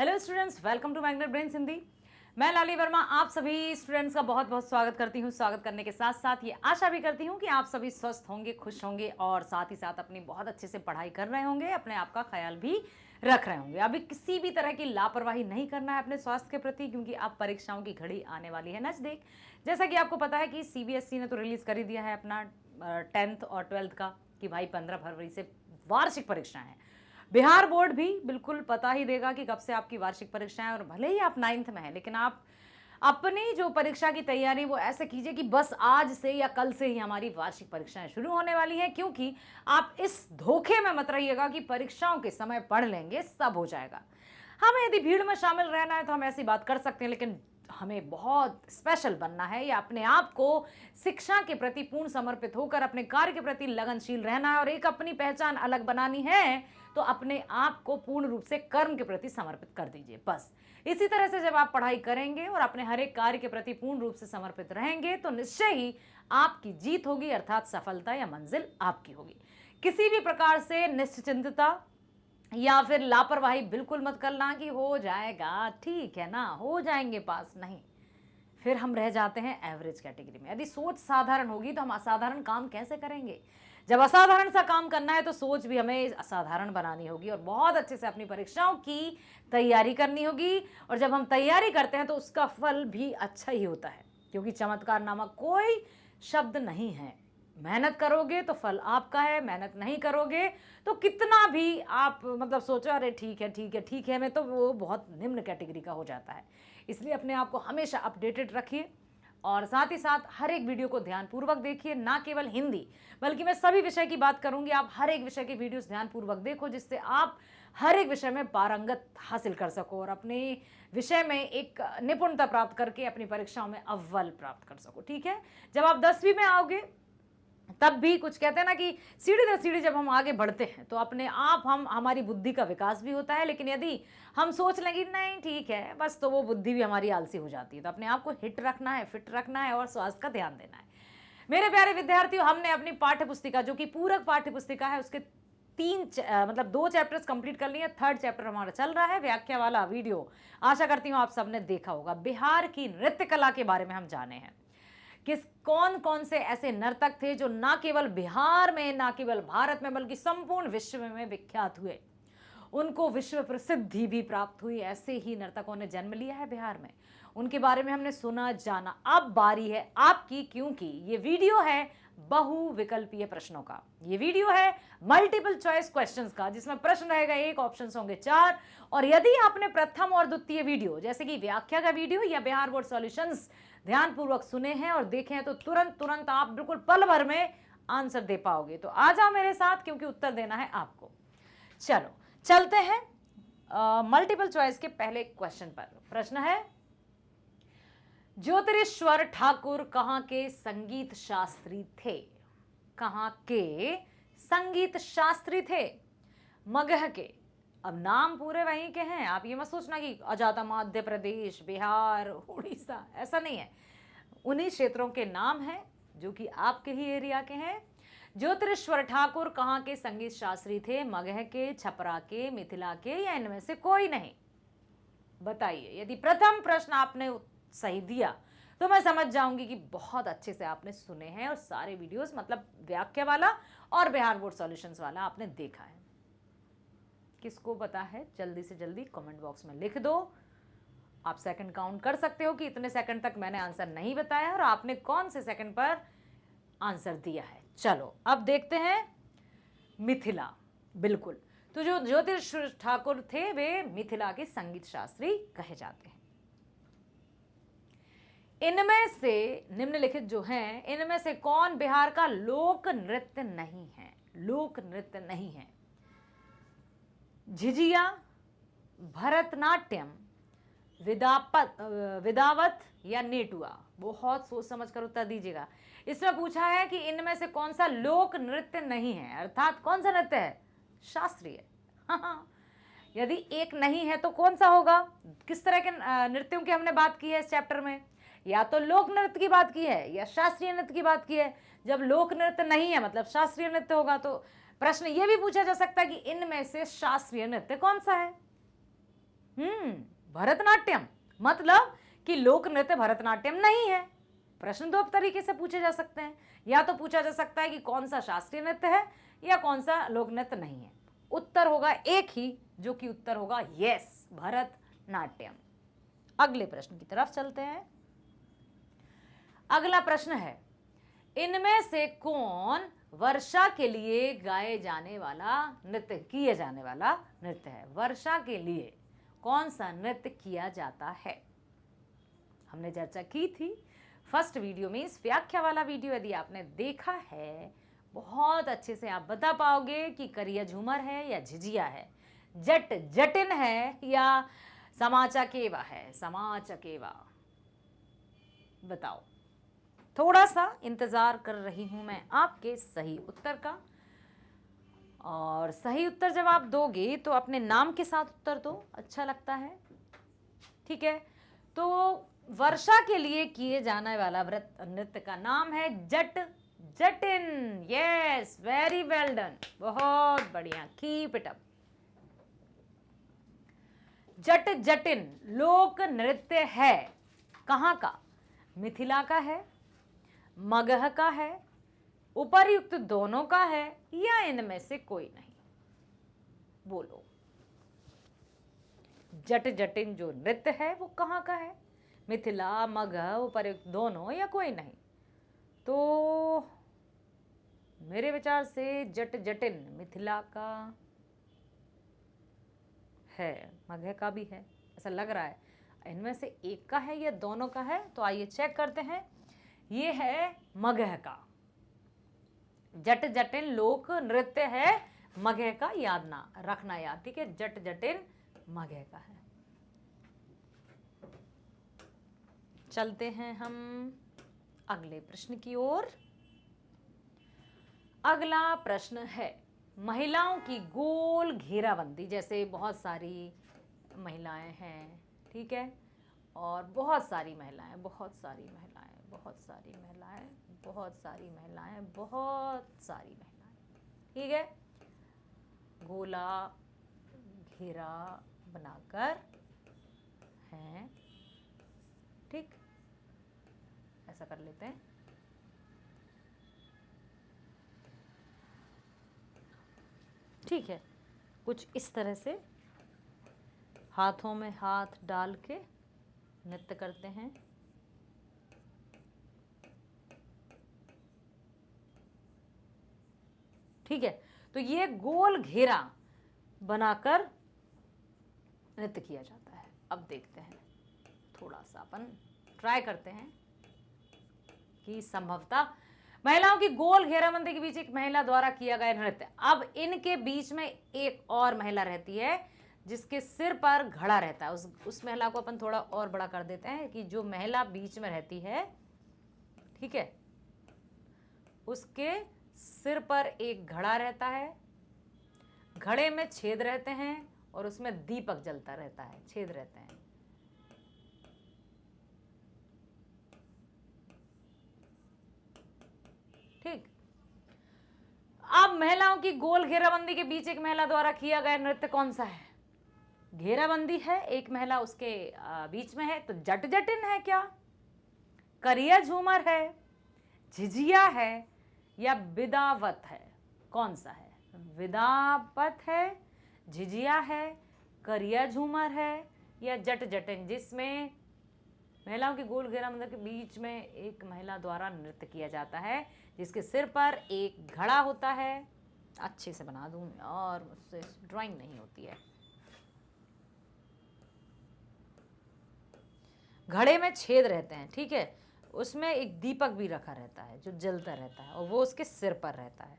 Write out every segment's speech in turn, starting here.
Hello students, welcome to Magnet Brains Hindi. मैं लाली वर्मा आप सभी स्टूडेंट्स का बहुत बहुत स्वागत करती हूँ। स्वागत करने के साथ साथ ये आशा भी करती हूँ कि आप सभी स्वस्थ होंगे, खुश होंगे और साथ ही साथ अपनी बहुत अच्छे से पढ़ाई कर रहे होंगे, अपने आप का ख्याल भी रख रहे होंगे। अभी किसी भी तरह की लापरवाही नहीं करना है अपने स्वास्थ्य के प्रति, क्योंकि अब परीक्षाओं की घड़ी आने वाली है नज़दीक। जैसा कि आपको पता है कि CBSE ने तो रिलीज़ कर ही दिया है अपना 10th और 12th का कि भाई 15 फरवरी से वार्षिक परीक्षाएं हैं। बिहार बोर्ड भी बिल्कुल पता ही देगा कि कब से आपकी वार्षिक परीक्षाएं, और भले ही आप 9th में हैं लेकिन आप अपनी जो परीक्षा की तैयारी वो ऐसे कीजिए कि बस आज से या कल से ही हमारी वार्षिक परीक्षाएं शुरू होने वाली हैं, क्योंकि आप इस धोखे में मत रहिएगा कि परीक्षाओं के समय पढ़ लेंगे सब हो जाएगा। हमें यदि भीड़ में शामिल रहना है तो हम ऐसी बात कर सकते हैं, लेकिन हमें बहुत स्पेशल बनना है या अपने आप को शिक्षा के प्रति पूर्ण समर्पित होकर अपने कार्य के प्रति लगनशील रहना है और एक अपनी पहचान अलग बनानी है, तो अपने आप को पूर्ण रूप से कर्म के प्रति समर्पित कर दीजिए। बस इसी तरह से जब आप पढ़ाई करेंगे और अपने हर एक कार्य के प्रति पूर्ण रूप से समर्पित रहेंगे तो निश्चय ही आपकी जीत होगी, अर्थात सफलता या मंजिल आपकी होगी। किसी भी प्रकार से निश्चिंतता या फिर लापरवाही बिल्कुल मत करना कि हो जाएगा, ठीक है ना, हो जाएंगे पास, नहीं, फिर हम रह जाते हैं एवरेज कैटेगरी में। यदि सोच साधारण होगी तो हम असाधारण काम कैसे करेंगे। जब असाधारण सा काम करना है तो सोच भी हमें असाधारण बनानी होगी और बहुत अच्छे से अपनी परीक्षाओं की तैयारी करनी होगी। और जब हम तैयारी करते हैं तो उसका फल भी अच्छा ही होता है, क्योंकि चमत्कार नामक कोई शब्द नहीं है। मेहनत करोगे तो फल आपका है, मेहनत नहीं करोगे तो कितना भी आप मतलब सोचो अरे ठीक है ठीक है ठीक है में, तो वो बहुत निम्न कैटेगरी का हो जाता है। इसलिए अपने आप को हमेशा अपडेटेड रखिए और साथ ही साथ हर एक वीडियो को ध्यानपूर्वक देखिए, ना केवल हिंदी बल्कि मैं सभी विषय की बात करूंगी। आप हर एक विषय के वीडियोस ध्यानपूर्वक देखो, जिससे आप हर एक विषय में पारंगत हासिल कर सको और अपने विषय में एक निपुणता प्राप्त करके अपनी परीक्षाओं में अव्वल प्राप्त कर सको। ठीक है, जब आप 10वीं में आओगे तब भी कुछ कहते हैं ना कि सीढ़ी दर सीढ़ी जब हम आगे बढ़ते हैं तो अपने आप हमारी बुद्धि का विकास भी होता है। लेकिन यदि हम सोच लेंगे नहीं ठीक है बस, तो वो बुद्धि भी हमारी आलसी हो जाती है। तो अपने आप को हिट रखना है, फिट रखना है और स्वास्थ्य का ध्यान देना है। मेरे प्यारे विद्यार्थियों, हमने अपनी पाठ्य पुस्तिका जो कि पूरक पाठ्य पुस्तिका है उसके 2 चैप्टर्स कंप्लीट कर लिए। 3rd चैप्टर हमारा चल रहा है, व्याख्या वाला वीडियो आशा करती हूँ आप सबने देखा होगा। बिहार की नृत्य कला के बारे में हम जाने हैं, कौन कौन से ऐसे नर्तक थे जो ना केवल बिहार में, ना केवल भारत में बल्कि संपूर्ण विश्व में विख्यात हुए, उनको विश्व प्रसिद्धि भी प्राप्त हुई। ऐसे ही नर्तकों ने जन्म लिया है बिहार में, उनके बारे में हमने सुना जाना। अब बारी है आपकी, क्योंकि ये वीडियो है बहुविकल्पीय प्रश्नों का, ये वीडियो है मल्टीपल चॉइस क्वेश्चंस का, जिसमें प्रश्न रहेगा 1, ऑप्शन होंगे 4। और यदि आपने प्रथम और द्वितीय वीडियो जैसे कि व्याख्या का वीडियो या बिहार बोर्ड सॉल्यूशंस ध्यानपूर्वक सुने हैं और देखे हैं तो तुरंत आप बिल्कुल पल भर में आंसर दे पाओगे। तो आ जाओ मेरे साथ, क्योंकि उत्तर देना है आपको। चलो चलते हैं मल्टीपल चॉइस के पहले क्वेश्चन पर। प्रश्न है, ज्योतिरेश्वर ठाकुर कहां के संगीत शास्त्री थे? कहां के संगीत शास्त्री थे? मगह के। अब नाम पूरे वहीं के हैं, आप ये मत सोचना कि अजाता मध्य प्रदेश, बिहार, उड़ीसा, ऐसा नहीं है। उन्हीं क्षेत्रों के नाम हैं जो कि आपके ही एरिया के हैं। ज्योतिरेश्वर ठाकुर कहां के संगीत शास्त्री थे? मगह के, छपरा के, मिथिला के या इनमें से कोई नहीं? बताइए। यदि प्रथम प्रश्न आपने सही दिया तो मैं समझ जाऊंगी कि बहुत अच्छे से आपने सुने हैं और सारे वीडियोस मतलब व्याख्या वाला और बिहार बोर्ड सॉल्यूशंस वाला आपने देखा है। किसको पता है जल्दी से जल्दी कमेंट बॉक्स में लिख दो। आप सेकंड काउंट कर सकते हो कि इतने सेकंड तक मैंने आंसर नहीं बताया और आपने कौन से सेकंड पर आंसर दिया है। चलो अब देखते हैं। मिथिला, बिल्कुल। तो जो ज्योतिरेश्वर ठाकुर थे वे मिथिला के संगीत शास्त्री कहे जाते हैं। इनमें से निम्नलिखित जो हैं, इनमें से कौन बिहार का लोक नृत्य नहीं है? लोक नृत्य नहीं है। झिझिया, भरतनाट्यम, विदावत या नेटुआ? बहुत सोच समझ कर उत्तर दीजिएगा। इसमें पूछा है कि इनमें से कौन सा लोक नृत्य नहीं है, अर्थात कौन सा नृत्य है? शास्त्रीय। यदि एक नहीं है तो कौन सा होगा? किस तरह के नृत्यों की हमने बात की है इस चैप्टर में? या तो लोक नृत्य की बात की है या शास्त्रीय नृत्य की बात की है। जब लोक नृत्य नहीं है मतलब शास्त्रीय नृत्य होगा, तो प्रश्न यह भी पूछा जा सकता है कि इनमें से शास्त्रीय नृत्य कौन सा है? भरतनाट्यम, मतलब कि लोक नृत्य भरतनाट्यम नहीं है। प्रश्न दो तरीके से पूछे जा सकते हैं, या तो पूछा जा सकता है कि कौन सा शास्त्रीय नृत्य है या कौन सा लोक नृत्य नहीं है। उत्तर होगा एक ही, जो कि उत्तर होगा यस, भरतनाट्यम। अगले प्रश्न की तरफ चलते हैं। अगला प्रश्न है, इनमें से कौन वर्षा के लिए गाए जाने वाला नृत्य, किए जाने वाला नृत्य है? वर्षा के लिए कौन सा नृत्य किया जाता है? हमने चर्चा की थी फर्स्ट वीडियो में। इस व्याख्या वाला वीडियो यदि आपने देखा है, बहुत अच्छे से आप बता पाओगे कि करिया झूमर है या झिझिया है, जट जटिन है या समाचकेवा है। समाचकेवा, बताओ। थोड़ा सा इंतजार कर रही हूं मैं आपके सही उत्तर का, और सही उत्तर जब आप दोगे तो अपने नाम के साथ उत्तर दो, अच्छा लगता है। ठीक है, तो वर्षा के लिए किए जाने वाला व्रत नृत्य का नाम है Jat Jatin. Yes, very well done, बहुत बढ़िया, keep it up. Jat Jatin लोक नृत्य है, कहाँ का? मिथिला का है, मगह का है, उपर्युक्त दोनों का है, या इनमें से कोई नहीं? बोलो। जट जटिन जो नृत्य है वो कहाँ का है? मिथिला, मगह, उपर्युक्त दोनों, या कोई नहीं? तो मेरे विचार से जट जटिन मिथिला का है, मगह का भी है, ऐसा लग रहा है। इनमें से एक का है या दोनों का है? तो आइए चेक करते हैं। ये है मगह का। जट जटिन लोक नृत्य है मगह का, याद ना रखना याद, ठीक है? जट जटिन मगह का है। चलते हैं हम अगले प्रश्न की ओर। अगला प्रश्न है, महिलाओं की गोल घेराबंदी। जैसे बहुत सारी महिलाएं हैं, ठीक है, और बहुत सारी महिलाएं, बहुत सारी महिलाएं, बहुत सारी महिलाएं, बहुत सारी महिलाएं, बहुत सारी महिलाएं, ठीक है, गोला घेरा बनाकर हैं, ठीक, ऐसा कर लेते हैं। ठीक है, कुछ इस तरह से हाथों में हाथ डाल के नृत्य करते हैं। ठीक है, तो ये गोल घेरा बनाकर नृत्य किया जाता है। अब देखते हैं, थोड़ा सा अपन ट्राई करते हैं कि संभवतः महिलाओं की गोल घेराबंदी के बीच एक महिला द्वारा किया गया नृत्य। अब इनके बीच में एक और महिला रहती है जिसके सिर पर घड़ा रहता है। उस महिला को अपन थोड़ा और बड़ा कर देते हैं कि जो महिला बीच में रहती है, ठीक है, उसके सिर पर एक घड़ा रहता है, घड़े में छेद रहते हैं और उसमें दीपक जलता रहता है, छेद रहते हैं। ठीक, अब महिलाओं की गोल घेराबंदी के बीच एक महिला द्वारा किया गया नृत्य कौन सा है? घेराबंदी है, एक महिला उसके बीच में है, तो जट जटिन है क्या, करिया झूमर है, झिझिया है, या विदावत है? कौन सा है? विदावत है, झिझिया है, करिया झूमर है, या जट जटिन जिसमें महिलाओं की गोल घेराबंदी के बीच में एक महिला द्वारा नृत्य किया जाता है जिसके सिर पर एक घड़ा होता है। अच्छे से बना दूं और मुझसे ड्राइंग नहीं होती है। घड़े में छेद रहते हैं, ठीक है, उसमें एक दीपक भी रखा रहता है जो जलता रहता है और वो उसके सिर पर रहता है,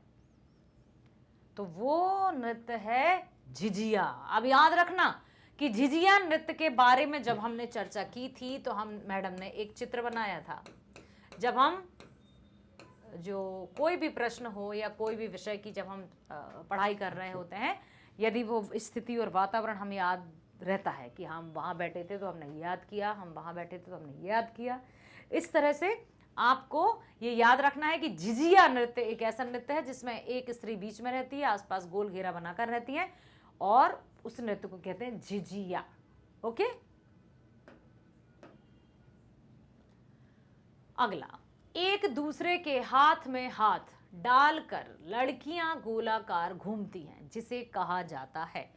तो वो नृत्य है झिझिया। अब याद रखना कि झिझिया नृत्य के बारे में जब हमने चर्चा की थी तो हम मैडम ने एक चित्र बनाया था। जब हम जो कोई भी प्रश्न हो या कोई भी विषय की जब हम पढ़ाई कर रहे होते हैं, यदि वो स्थिति और वातावरण हम याद रहता है कि हम वहाँ बैठे थे तो हमने याद किया, हम वहाँ बैठे थे तो हमने याद किया, इस तरह से आपको ये याद रखना है कि झिझिया नृत्य एक ऐसा नृत्य है जिसमें एक स्त्री बीच में रहती है, आसपास गोल घेरा बनाकर रहती है और उस नृत्य को कहते हैं झिझिया। ओके। अगला, एक दूसरे के हाथ में हाथ डालकर लड़कियां गोलाकार घूमती हैं, जिसे कहा जाता है।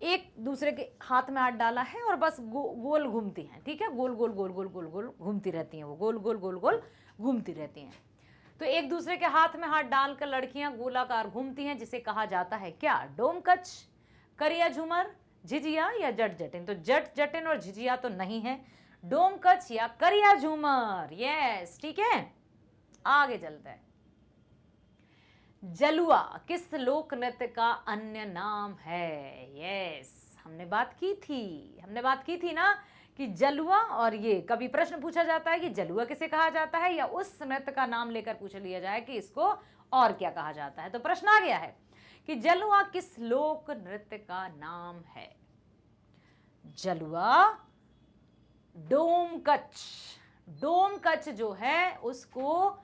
एक दूसरे के हाथ में हाथ डाला है और बस गोल घूमती हैं, ठीक है, गोल गोल गोल गोल गोल गोल घूमती रहती हैं, वो गोल गोल गोल गोल घूमती रहती हैं। तो एक दूसरे के हाथ में हाथ डालकर लड़कियां गोलाकार घूमती हैं, जिसे कहा जाता है क्या? डोमकच, करिया झूमर, झिझिया या जट जटिन। तो जट जटिन और झिझिया तो नहीं है, डोमकच या करिया झूमर। यस, ठीक है, आगे चलते हैं। जलुआ किस लोक नृत्य का अन्य नाम है? यस, हमने बात की थी ना कि जलुआ, और ये कभी प्रश्न पूछा जाता है कि जलुआ किसे कहा जाता है, या उस नृत्य का नाम लेकर पूछ लिया जाए कि इसको और क्या कहा जाता है। तो प्रश्न आ गया है कि जलुआ किस लोक नृत्य का नाम है? जलुआ डोमकच। डोमकच जो है उसको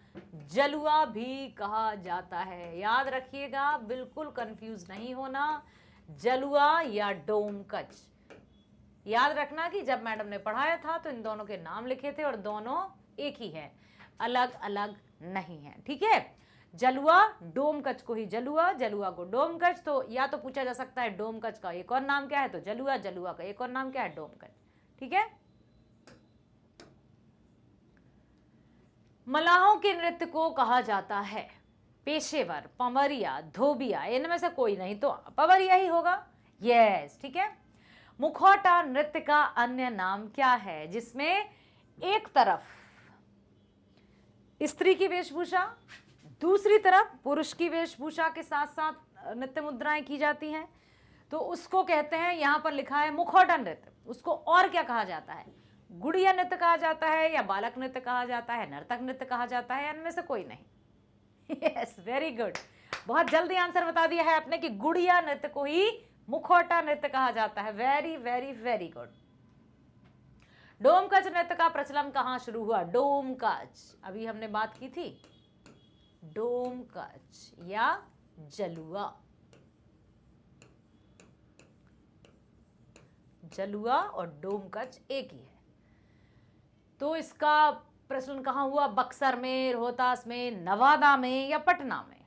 जलुआ भी कहा जाता है। याद रखिएगा, बिल्कुल कंफ्यूज नहीं होना, जलुआ या डोमकच। याद रखना कि जब मैडम ने पढ़ाया था तो इन दोनों के नाम लिखे थे और दोनों एक ही है, अलग अलग नहीं है, ठीक है। जलुआ डोमकच को ही जलुआ, जलुआ को डोमकच। तो या तो पूछा जा सकता है डोमकच का एक और नाम क्या है, तो जलुआ, जलुआ का एक और नाम क्या है, डोमकच, ठीक है। मलाहों के नृत्य को कहा जाता है पेशेवर, पवरिया, धोबिया। इनमें से कोई नहीं तो पवरिया ही होगा। यस, ठीक है। मुखौटा नृत्य का अन्य नाम क्या है, जिसमें एक तरफ स्त्री की वेशभूषा, दूसरी तरफ पुरुष की वेशभूषा के साथ साथ नृत्य मुद्राएं की जाती हैं? तो उसको कहते हैं, यहां पर लिखा है मुखौटा नृत्य। उसको और क्या कहा जाता है? गुड़िया नृत्य कहा जाता है, या बालक नृत्य कहा जाता है, नर्तक नृत्य कहा जाता है, इनमें से कोई नहीं। यस, वेरी गुड, बहुत जल्दी आंसर बता दिया है आपने कि गुड़िया नृत्य को ही मुखौटा नृत्य कहा जाता है। Very very very good. Domkach नृत्य का प्रचलन कहां शुरू हुआ? डोमकच, अभी हमने बात की थी, डोमकच या जलुआ। जलुआ और डोमकच एक ही है। तो इसका प्रचलन कहां हुआ? बक्सर में, रोहतास में, नवादा में या पटना में?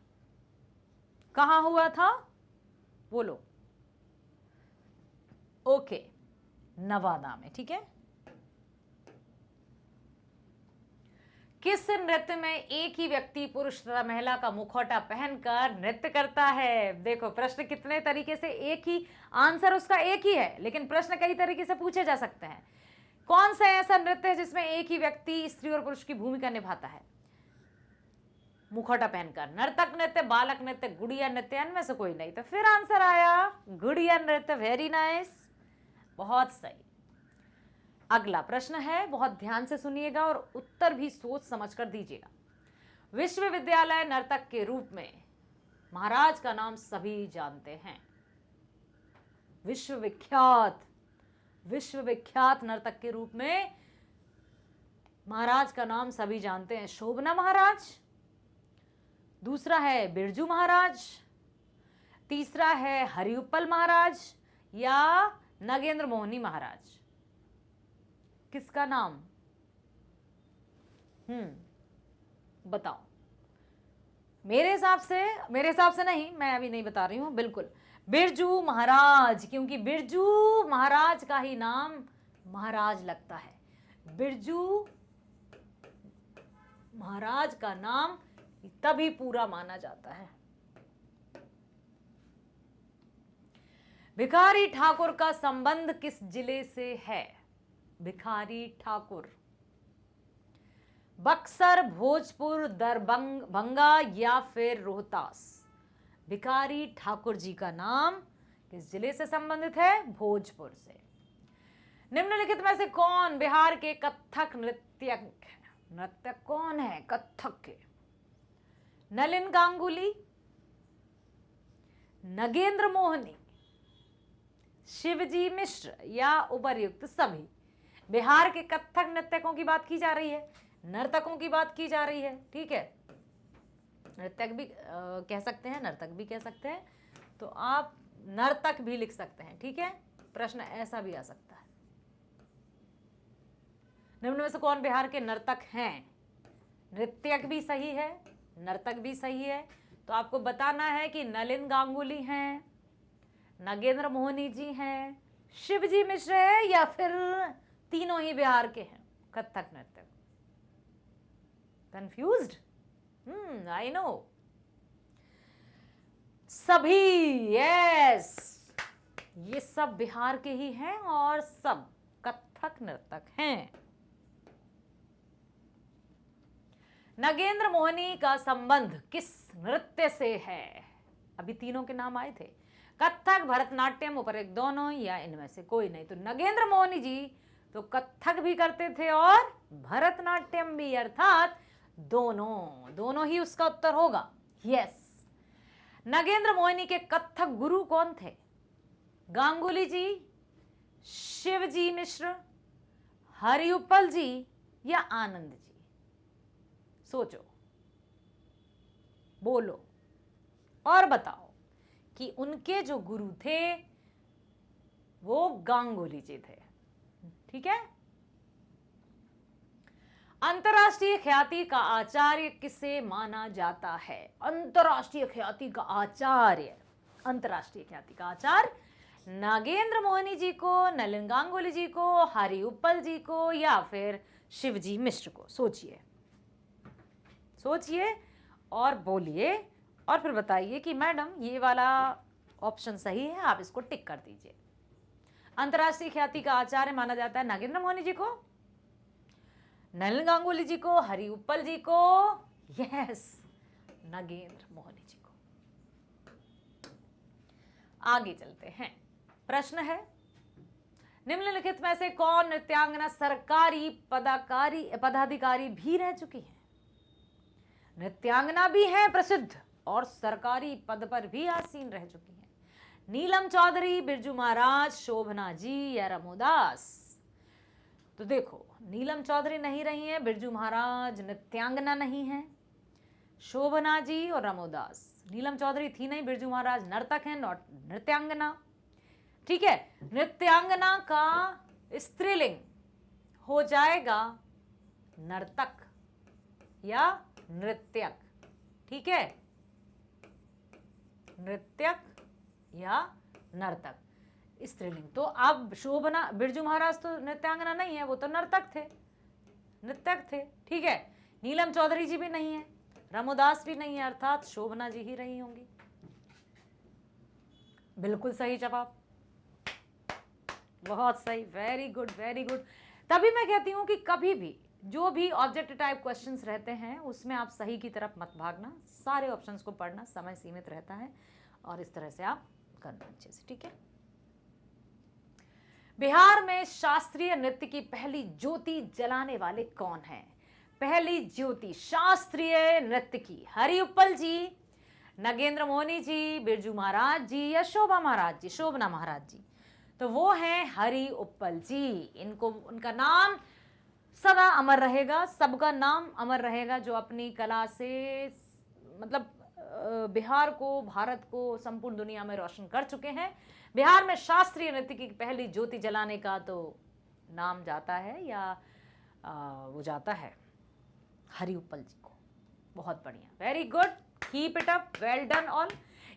कहां हुआ था, बोलो। ओके, नवादा में, ठीक है। किस नृत्य में एक ही व्यक्ति पुरुष तथा महिला का मुखौटा पहनकर नृत्य करता है? देखो, प्रश्न कितने तरीके से, एक ही आंसर उसका एक ही है, लेकिन प्रश्न कई तरीके से पूछे जा सकते हैं। कौन सा ऐसा नृत्य है जिसमें एक ही व्यक्ति स्त्री और पुरुष की भूमिका निभाता है मुखौटा पहनकर? नर्तक नृत्य, बालक नृत्य, गुड़िया नृत्य, इनमें से कोई नहीं। तो फिर आंसर आया गुड़िया नृत्य। वेरी नाइस, बहुत सही। अगला प्रश्न है, बहुत ध्यान से सुनिएगा और उत्तर भी सोच समझकर दीजिएगा। विश्वविद्यालय नर्तक के रूप में महाराज का नाम सभी जानते हैं। विश्वविख्यात नर्तक के रूप में महाराज का नाम सभी जानते हैं। शोभना महाराज, दूसरा है बिरजू महाराज, तीसरा है हरिउप्पल महाराज या नगेंद्र मोहनी महाराज। किसका नाम? बताओ। मेरे हिसाब से नहीं, मैं अभी नहीं बता रही हूं, बिल्कुल बिरजू महाराज, क्योंकि बिरजू महाराज का ही नाम महाराज लगता है। बिरजू महाराज का नाम तभी पूरा माना जाता है। भिखारी ठाकुर का संबंध किस जिले से है? भिखारी ठाकुर बक्सर, भोजपुर, दरभंगा या फिर रोहतास? भिखारी ठाकुर जी का नाम किस जिले से संबंधित है? भोजपुर से। निम्नलिखित में से कौन बिहार के कथक नर्तक कौन है कथक के? नलिन गांगुली, नगेंद्र मोहनी, शिवजी मिश्र या उपर्युक्त सभी? बिहार के कथक नर्तकों की बात की जा रही है, नर्तकों की बात की जा रही है, ठीक है। नर्तक भी कह सकते हैं, नर्तक भी कह सकते हैं, तो आप नर्तक भी लिख सकते हैं, ठीक है। प्रश्न ऐसा भी आ सकता है। निम्न में से कौन बिहार के नर्तक हैं? नृत्यक भी सही है, नर्तक भी सही है। तो आपको बताना है कि नलिन गांगुली हैं, नागेंद्र मोहनी जी हैं, शिवजी मिश्र है, या फिर तीनों ही बिहार के हैं कथक नृत्य। कंफ्यूज्ड? I know. सभी, यस, ये सब बिहार के ही हैं और सब कथक नर्तक हैं। नागेंद्र मोहनी का संबंध किस नृत्य से है? अभी तीनों के नाम आए थे, कथक, भरतनाट्यम, उपरयुक्त दोनों, या इनमें से कोई नहीं। तो नागेंद्र मोहनी जी तो कथक भी करते थे और भरतनाट्यम भी, अर्थात दोनों ही उसका उत्तर होगा। यस। नागेंद्र मोहनी के कथक गुरु कौन थे? गांगुली जी, शिवजी मिश्र, हरिउप्पल जी, या आनंद जी? सोचो, बोलो और बताओ कि उनके जो गुरु थे वो गांगुली जी थे। ठीक है। अंतरराष्ट्रीय ख्याति का आचार्य किसे माना जाता है? अंतरराष्ट्रीय ख्याति का आचार्य, अंतरराष्ट्रीय ख्याति का आचार्य नागेंद्र मोहनी जी को, नलिन गांगुली जी को, हरिउप्पल जी को, या फिर शिवजी मिश्र को? सोचिए, सोचिए और बोलिए और फिर बताइए कि मैडम ये वाला ऑप्शन सही है, आप इसको टिक कर दीजिए। अंतरराष्ट्रीय ख्याति का आचार्य माना जाता है नागेंद्र मोहनी जी को, नलिन गांगुली जी को, हरिउप्पल जी को, यस, नागेंद्र मोहनी जी को। आगे चलते हैं। प्रश्न है, निम्नलिखित में से कौन नृत्यांगना सरकारी पदाधिकारी भी रह चुकी है? नृत्यांगना भी है प्रसिद्ध और सरकारी पद पर भी आसीन रह चुकी है। नीलम चौधरी, बिरजू महाराज, शोभना जी, या रमोदास? तो देखो, नीलम चौधरी नहीं रही है, बिरजू महाराज नृत्यांगना नहीं है, शोभना जी और रमोदास। नीलम चौधरी थी नहीं, बिरजू महाराज नर्तक हैं, नॉट नृत्यांगना। ठीक है। नृत्यांगना का स्त्रीलिंग हो जाएगा नर्तक या नृत्यक। ठीक है, नृत्यक या नर्तक, स्त्रीलिंग। तो अब शोभना, बिरजू महाराज तो नृत्यांगना नहीं है, वो तो नर्तक थे, नृत्यक थे। ठीक है। नीलम चौधरी जी भी नहीं है, रमोदास भी नहीं है, अर्थात शोभना जी ही रही होंगी। बिल्कुल सही जवाब, बहुत सही, वेरी गुड, वेरी गुड। तभी मैं कहती हूं कि कभी भी जो भी ऑब्जेक्टिव टाइप क्वेश्चंस रहते हैं उसमें आप सही की तरफ मत भागना, सारे ऑप्शंस को पढ़ना, समय सीमित रहता है और इस तरह से आप करना अच्छे से। ठीक है। बिहार में शास्त्रीय नृत्य की पहली ज्योति जलाने वाले कौन हैं? पहली ज्योति शास्त्रीय नृत्य की, हरिउप्पल जी, नागेंद्र मोहनी जी, बिरजू महाराज जी, या शोभा महाराज जी, शोभना महाराज जी? तो वो हैं हरिउप्पल जी। इनको, उनका नाम सदा अमर रहेगा, सबका नाम अमर रहेगा जो अपनी कला से मतलब बिहार को, भारत को, संपूर्ण दुनिया में रोशन कर चुके हैं। बिहार में शास्त्रीय नृत्य की पहली ज्योति जलाने का तो नाम जाता है या वो जाता है हरिउप्पल जी को। बहुत बढ़िया, very good, keep it up, well done all.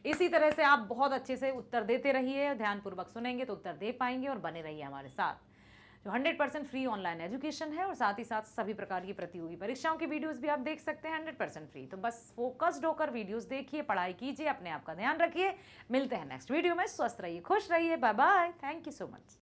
इसी तरह से आप बहुत अच्छे से उत्तर देते रहिए, ध्यानपूर्वक सुनेंगे तो उत्तर दे पाएंगे और बने रहिए हमारे साथ। जो 100% फ्री ऑनलाइन एजुकेशन है और साथ ही साथ सभी प्रकार की प्रतियोगी परीक्षाओं की वीडियोस भी आप देख सकते हैं 100% फ्री। तो बस फोकस्ड होकर वीडियोस देखिए, पढ़ाई कीजिए, अपने आप का ध्यान रखिए। मिलते हैं नेक्स्ट वीडियो में। स्वस्थ रहिए, खुश रहिए, bye bye, thank you so much.